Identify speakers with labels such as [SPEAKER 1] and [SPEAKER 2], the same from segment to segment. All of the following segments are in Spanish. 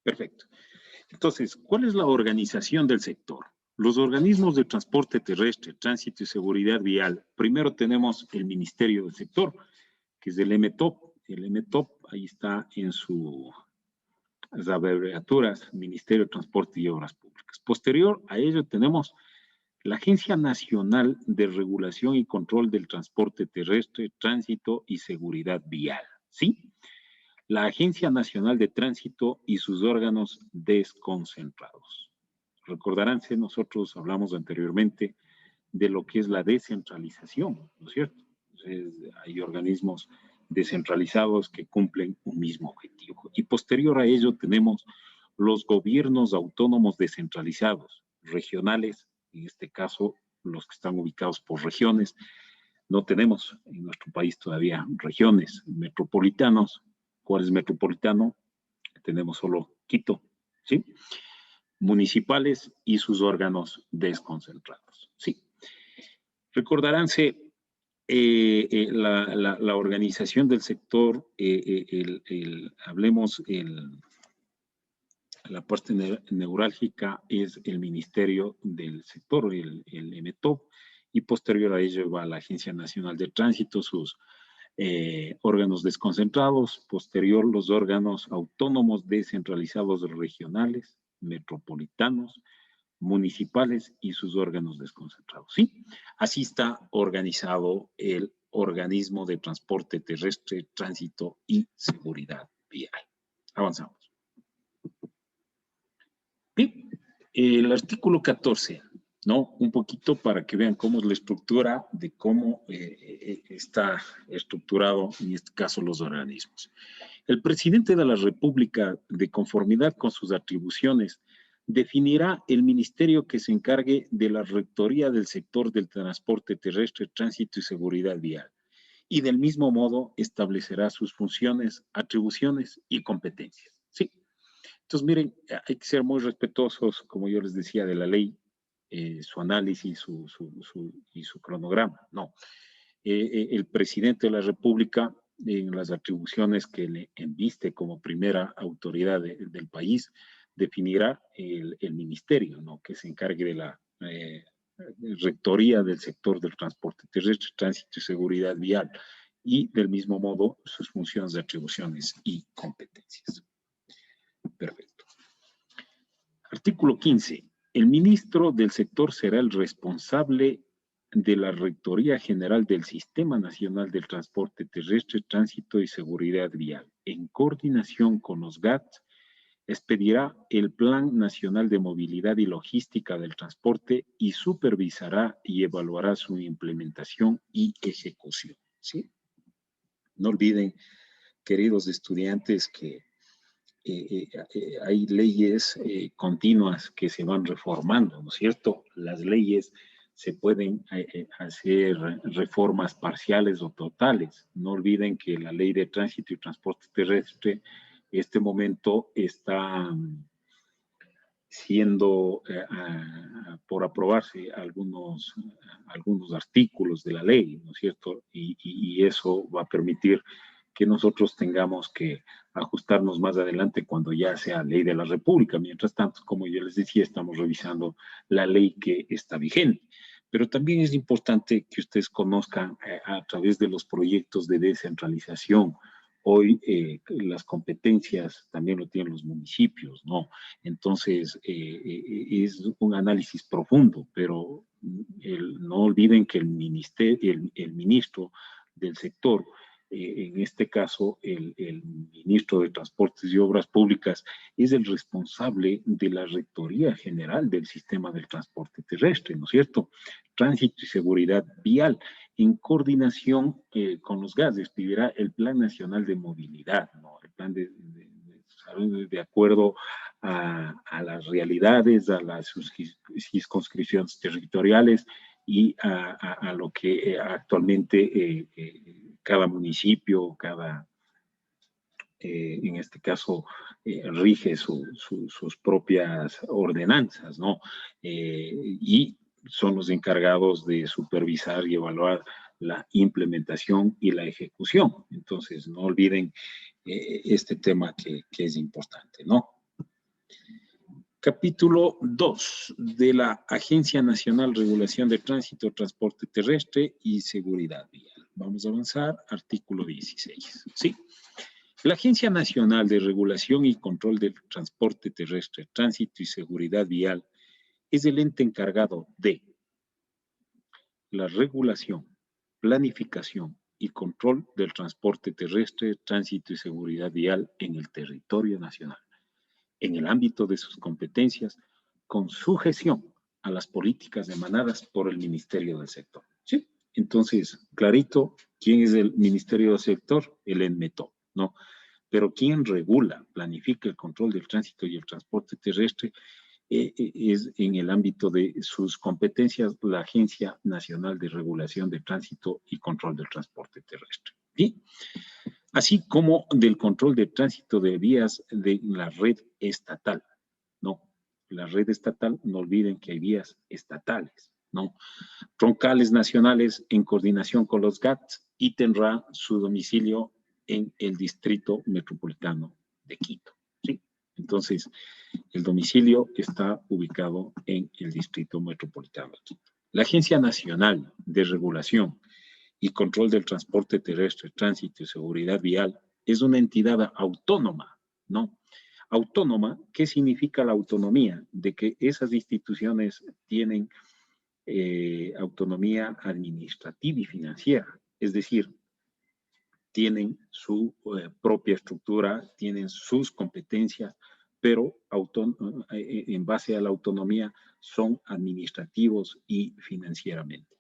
[SPEAKER 1] Perfecto. Entonces, ¿cuál es la organización del sector? Los organismos de transporte terrestre, tránsito y seguridad vial. Primero tenemos el Ministerio del Sector, que es el MTOP. El MTOP, ahí está en sus abreviaturas, Ministerio de Transporte y Obras Públicas. Posterior a ello tenemos la Agencia Nacional de Regulación y Control del Transporte Terrestre, Tránsito y Seguridad Vial, ¿sí? La Agencia Nacional de Tránsito y sus órganos desconcentrados. Recordarán que nosotros hablamos anteriormente de lo que es la descentralización, ¿no es cierto? Entonces, hay organismos descentralizados que cumplen un mismo objetivo. Y posterior a ello tenemos los gobiernos autónomos descentralizados, regionales, en este caso los que están ubicados por regiones. No tenemos en nuestro país todavía regiones metropolitanos. ¿Cuál es metropolitano? Tenemos solo Quito, ¿sí? Municipales y sus órganos desconcentrados, ¿sí? Recordaránse la organización del sector, hablemos, la parte neurálgica es el Ministerio del Sector, el MTOP, y posterior a ello va la Agencia Nacional de Tránsito, sus órganos desconcentrados, posterior los órganos autónomos descentralizados regionales, metropolitanos, municipales y sus órganos desconcentrados, ¿sí? Así está organizado el organismo de transporte terrestre, tránsito y seguridad vial. Avanzamos. Bien, el artículo 14, ¿no? Un poquito para que vean cómo es la estructura de cómo está estructurado, en este caso, los organismos. El presidente de la República, de conformidad con sus atribuciones, definirá el ministerio que se encargue de la rectoría del sector del transporte terrestre, tránsito y seguridad vial, y del mismo modo establecerá sus funciones, atribuciones y competencias. Sí. Entonces, miren, hay que ser muy respetuosos, como yo les decía, de la ley, su análisis y su cronograma. No. El presidente de la República, en las atribuciones que le enviste como primera autoridad del país, definirá el ministerio, ¿no? Que se encargue de la rectoría del sector del transporte terrestre, tránsito y seguridad vial, y del mismo modo sus funciones de atribuciones y competencias. Perfecto. Artículo 15. El ministro del sector será el responsable de la Rectoría General del Sistema Nacional del Transporte Terrestre, Tránsito y Seguridad Vial. En coordinación con los GAT, expedirá el Plan Nacional de Movilidad y Logística del Transporte y supervisará y evaluará su implementación y ejecución, ¿sí? No olviden, queridos estudiantes, que hay leyes continuas que se van reformando, ¿no es cierto? Las leyes se pueden hacer reformas parciales o totales. No olviden que la ley de tránsito y transporte terrestre en este momento está siendo por aprobarse algunos artículos de la ley, ¿no es cierto? Y eso va a permitir que nosotros tengamos que ajustarnos más adelante cuando ya sea ley de la República. Mientras tanto, como yo les decía, estamos revisando la ley que está vigente. Pero también es importante que ustedes conozcan a través de los proyectos de descentralización. Hoy las competencias también lo tienen los municipios, ¿no? Entonces, es un análisis profundo, pero no olviden que el ministro del sector, en este caso el ministro de Transportes y Obras Públicas, es el responsable de la Rectoría General del Sistema del Transporte Terrestre, ¿no es cierto? Tránsito y Seguridad Vial, en coordinación con los GAS, expedirá el Plan Nacional de Movilidad, ¿no? El plan de acuerdo a las realidades, a las circunscripciones territoriales y a lo que actualmente cada municipio, en este caso, rige sus propias ordenanzas, ¿no? Y son los encargados de supervisar y evaluar la implementación y la ejecución. Entonces, no olviden este tema que es importante, ¿no? Capítulo 2 de la Agencia Nacional de Regulación de Tránsito, Transporte Terrestre y Seguridad Vial. Vamos a avanzar, artículo 16. ¿Sí? La Agencia Nacional de Regulación y Control del Transporte Terrestre, Tránsito y Seguridad Vial es el ente encargado de la regulación, planificación y control del transporte terrestre, tránsito y seguridad vial en el territorio nacional, en el ámbito de sus competencias, con sujeción a las políticas emanadas por el Ministerio del Sector. ¿Sí? Entonces, clarito, ¿quién es el Ministerio del Sector? El ENMETO, ¿no? Pero ¿quién regula, planifica el control del tránsito y el transporte terrestre? Es en el ámbito de sus competencias la Agencia Nacional de Regulación de Tránsito y Control del Transporte Terrestre. ¿Sí? Así como del control de tránsito de vías de la red estatal. No, la red estatal, no olviden que hay vías estatales, ¿no? Troncales nacionales en coordinación con los GATS y tendrá su domicilio en el Distrito Metropolitano de Quito, ¿sí? Entonces, el domicilio está ubicado en el Distrito Metropolitano de Quito. La Agencia Nacional de Regulación y Control del Transporte Terrestre, Tránsito y Seguridad Vial es una entidad autónoma, ¿no? Autónoma, ¿qué significa la autonomía? De que esas instituciones tienen autonomía administrativa y financiera, es decir, tienen su propia estructura, tienen sus competencias, pero en base a la autonomía son administrativos y financieramente.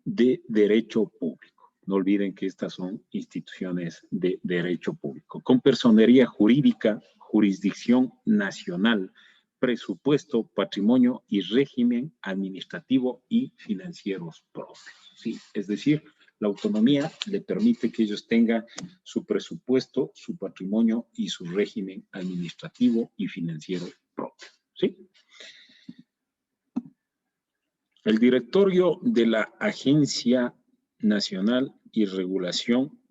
[SPEAKER 1] De derecho público. No olviden que estas son instituciones de derecho público, con personería jurídica, jurisdicción nacional, presupuesto, patrimonio y régimen administrativo y financieros propios. Sí, es decir, la autonomía le permite que ellos tengan su presupuesto, su patrimonio y su régimen administrativo y financiero propio. ¿Sí? El directorio de la Agencia Nacional y Regulación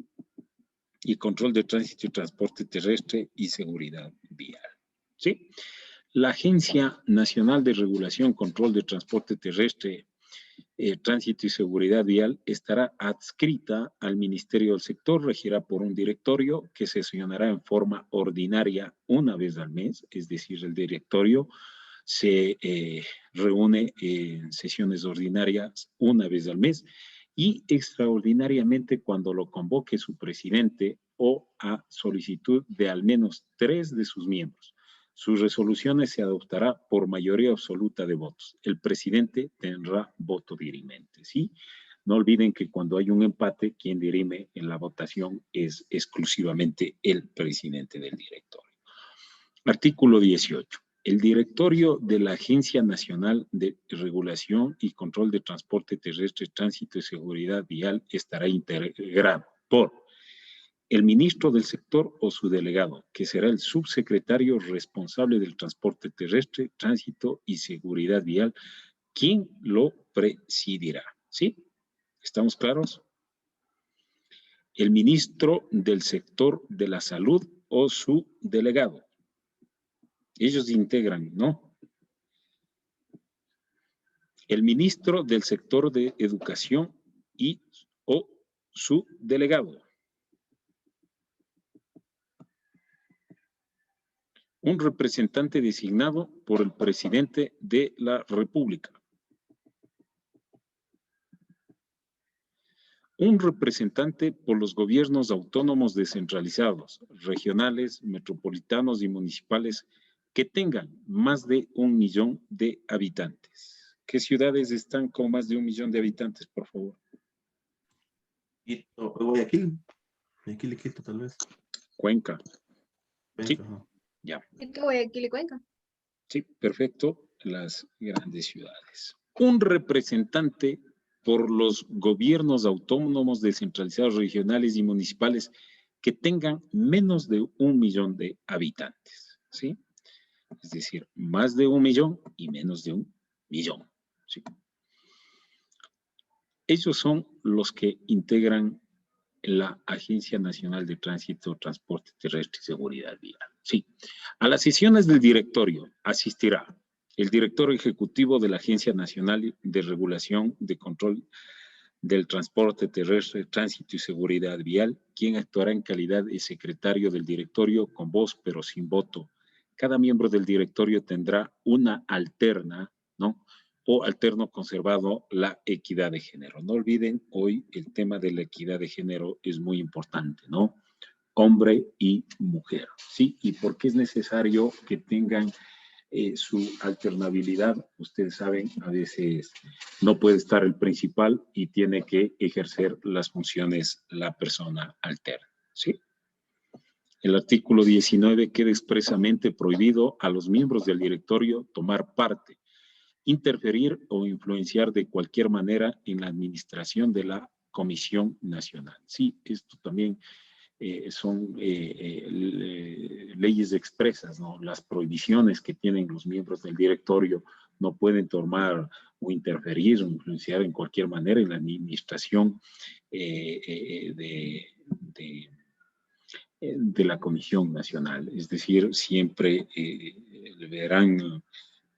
[SPEAKER 1] y Control de Tránsito y Transporte Terrestre y Seguridad Vial. ¿Sí? La Agencia Nacional de Regulación y Control de Transporte Terrestre, Tránsito y Seguridad Vial estará adscrita al Ministerio del Sector, regirá por un directorio que sesionará en forma ordinaria una vez al mes, es decir, el directorio se reúne en sesiones ordinarias una vez al mes y extraordinariamente cuando lo convoque su presidente o a solicitud de al menos 3 de sus miembros. Sus resoluciones se adoptará por mayoría absoluta de votos. El presidente tendrá voto dirimente, ¿sí? No olviden que cuando hay un empate, quien dirime en la votación es exclusivamente el presidente del directorio. Artículo 18. El directorio de la Agencia Nacional de Regulación y Control de Transporte Terrestre, Tránsito y Seguridad Vial estará integrado por el ministro del sector o su delegado, que será el subsecretario responsable del transporte terrestre, tránsito y seguridad vial, quien lo presidirá. ¿Sí? ¿Estamos claros? El ministro del sector de la salud o su delegado. Ellos integran, ¿no? El ministro del sector de educación y o su delegado. Un representante designado por el presidente de la República. Un representante por los gobiernos autónomos descentralizados, regionales, metropolitanos y municipales que tengan más de 1 millón de habitantes. ¿Qué ciudades están con más de 1 millón de habitantes, por favor?
[SPEAKER 2] Guayaquil. Guayaquil y Quito, tal vez.
[SPEAKER 1] Cuenca. Sí,
[SPEAKER 2] Ajá.
[SPEAKER 1] ya.
[SPEAKER 3] Guayaquil y Cuenca.
[SPEAKER 1] Sí, perfecto. Las grandes ciudades. Un representante por los gobiernos autónomos descentralizados regionales y municipales que tengan menos de 1 millón de habitantes, ¿sí? Es decir, más de 1 millón y menos de 1 millón, ¿sí? Ellos son los que integran la Agencia Nacional de Tránsito, Transporte Terrestre y Seguridad Vial, Sí. A las sesiones del directorio asistirá el director ejecutivo de la Agencia Nacional de Regulación de Control del Transporte Terrestre, Tránsito y Seguridad Vial, quien actuará en calidad de secretario del directorio con voz pero sin voto. Cada miembro del directorio tendrá una alterna, ¿no? O alterno conservado la equidad de género. No olviden, hoy el tema de la equidad de género es muy importante, ¿no? Hombre y mujer, ¿sí? ¿Y por qué es necesario que tengan su alternabilidad? Ustedes saben, a veces no puede estar el principal y tiene que ejercer las funciones la persona alterna, ¿sí? El artículo 19 queda expresamente prohibido a los miembros del directorio tomar parte, interferir o influenciar de cualquier manera en la administración de la Comisión Nacional. Sí, esto también son leyes expresas, ¿no? Las prohibiciones que tienen los miembros del directorio no pueden tomar o interferir o influenciar en cualquier manera en la administración de la Comisión Nacional. Es decir, siempre verán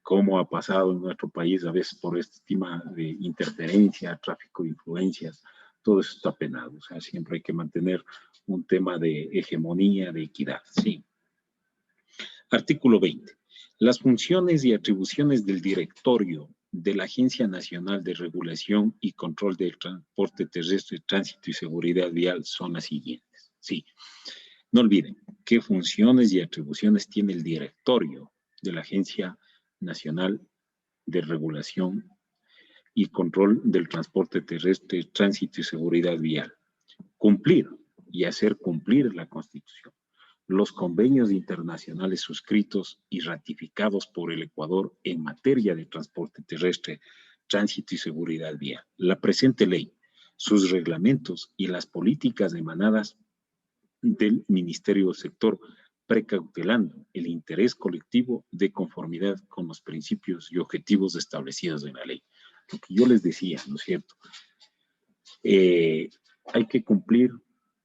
[SPEAKER 1] cómo ha pasado en nuestro país a veces por este tema de interferencia, tráfico de influencias, todo eso está penado. O sea, siempre hay que mantener un tema de hegemonía, de equidad. Sí. Artículo 20. Las funciones y atribuciones del directorio de la Agencia Nacional de Regulación y Control del Transporte Terrestre, Tránsito y Seguridad Vial son las siguientes. Sí. No olviden qué funciones y atribuciones tiene el directorio de la Agencia Nacional de Regulación y Control del Transporte Terrestre, Tránsito y Seguridad Vial. Cumplir y hacer cumplir la Constitución, los convenios internacionales suscritos y ratificados por el Ecuador en materia de transporte terrestre, tránsito y seguridad vial, la presente ley, sus reglamentos y las políticas emanadas del Ministerio del Sector, precautelando el interés colectivo de conformidad con los principios y objetivos establecidos en la ley. Lo que yo les decía, ¿no es cierto? Hay que cumplir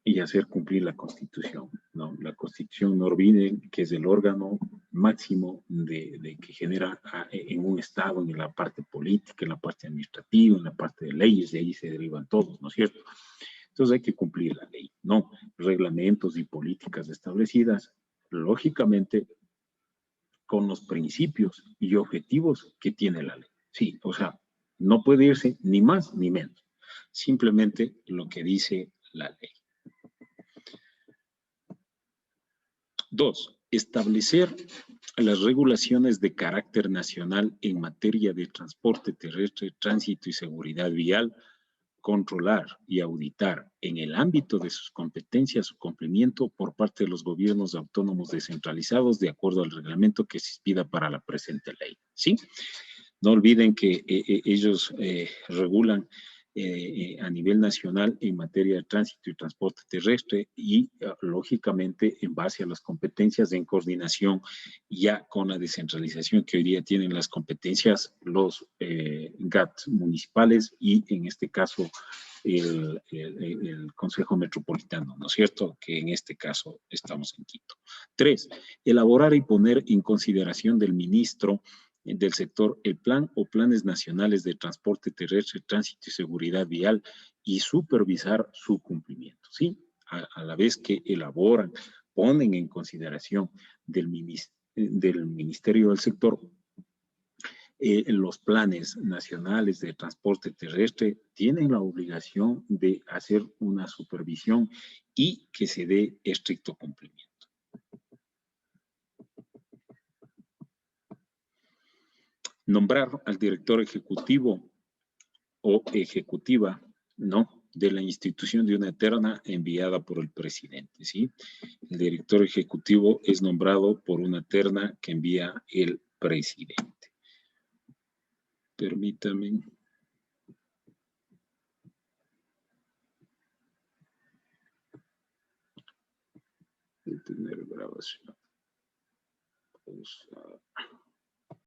[SPEAKER 1] y hacer cumplir la Constitución, ¿no? La Constitución, no olviden que es el órgano máximo de que genera en un Estado, en la parte política, en la parte administrativa, en la parte de leyes, de ahí se derivan todos, ¿no es cierto? Entonces hay que cumplir la ley, ¿no? Reglamentos y políticas establecidas, lógicamente, con los principios y objetivos que tiene la ley. Sí, o sea, no puede irse ni más ni menos, simplemente lo que dice la ley. 2. Establecer las regulaciones de carácter nacional en materia de transporte terrestre, tránsito y seguridad vial, controlar y auditar en el ámbito de sus competencias su cumplimiento por parte de los gobiernos autónomos descentralizados de acuerdo al reglamento que se expida para la presente ley. ¿Sí? No olviden que ellos regulan a nivel nacional en materia de tránsito y transporte terrestre y lógicamente en base a las competencias en coordinación ya con la descentralización que hoy día tienen las competencias los GAT municipales y en este caso el Consejo Metropolitano, ¿no es cierto? Que en este caso estamos en Quito. 3. Elaborar y poner en consideración del ministro del sector el plan o planes nacionales de transporte terrestre, tránsito y seguridad vial y supervisar su cumplimiento, ¿sí? A la vez que elaboran, ponen en consideración del Ministerio del Sector los planes nacionales de transporte terrestre, tienen la obligación de hacer una supervisión y que se dé estricto cumplimiento. Nombrar al director ejecutivo o ejecutiva, ¿no?, de la institución de una terna enviada por el presidente, ¿sí? El director ejecutivo es nombrado por una terna que envía el presidente. Permítame. Detener grabación. Pausa.